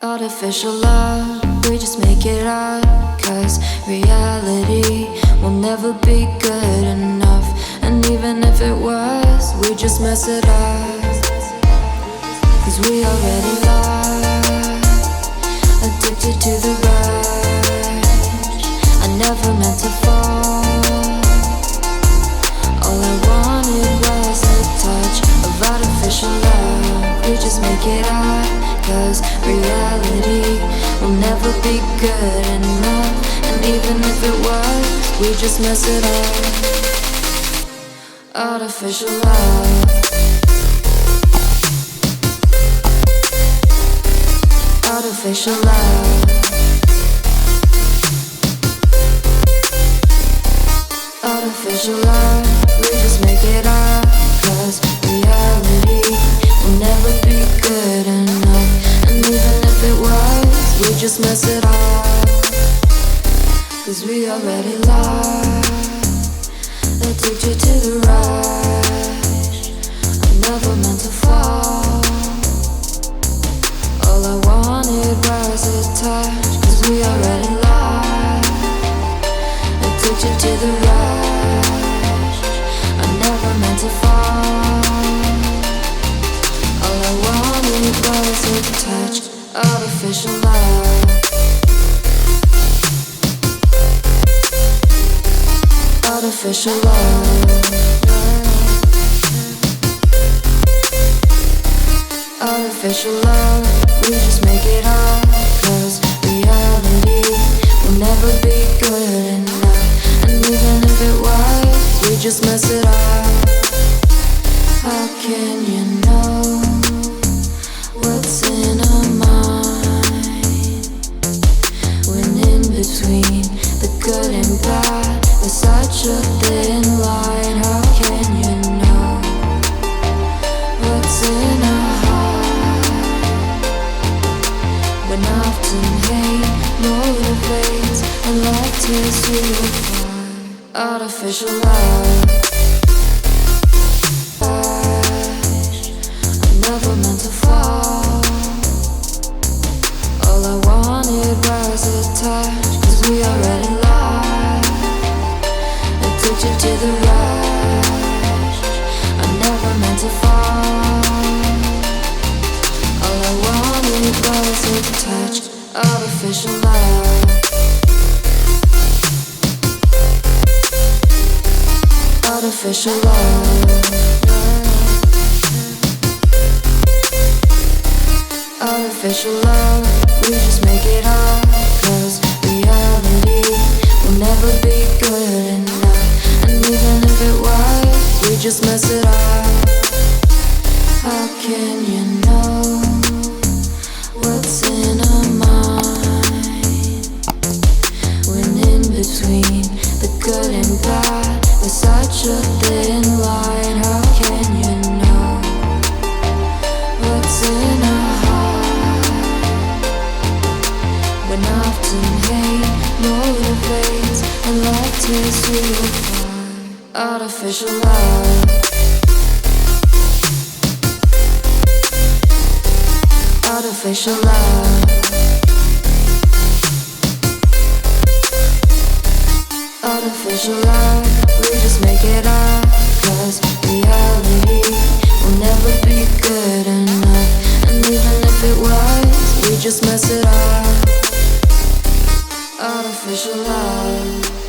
Artificial love, we just make it up. Cause reality will never be good enough. And even if it was, we just mess it up. Cause we already lost, addicted to the rush. I never meant to fall. All I wanted was a touch of artificial love. We just make it up. Cause reality will never be good enough. And even if it was, we just mess it up. Artificial love. Artificial love. Artificial love. We just make it up. Cause reality will never be good enough. And even if it was, we just mess it up. Cause we already lost, addicted to the rush. I never meant to fall. All I wanted was a touch. Cause we already lost, addicted to the rush. I never meant to fall. All I wanted was a touch. Artificial love. Artificial love. Artificial love. We just make it up. Cause reality will never be good enough. And even if it was, we just mess it up. How can you know what's in our mind? When in between the good and bad, there's such a thin line. How can you know what's in our heart? When often hate motivates and love tears you apart. Artificial love. Never meant to fall. All I wanted was a touch. Cause we already lost, addicted to the rush. I never meant to fall. All I wanted was a touch. Artificial love. Artificial love. Artificial love, we just make it up. Cause reality will never be good enough. And even if it was, we just mess it up. How can you know what's in our mind? When in between the good and bad, there's such a thin line. How can you know what's in our heart? When often hate motivates and love tears you apart. Artificial love. Artificial love. Artificial love. We just make it up. Cause reality will never be good enough. And even if it was, we just mess it up. Artificial love.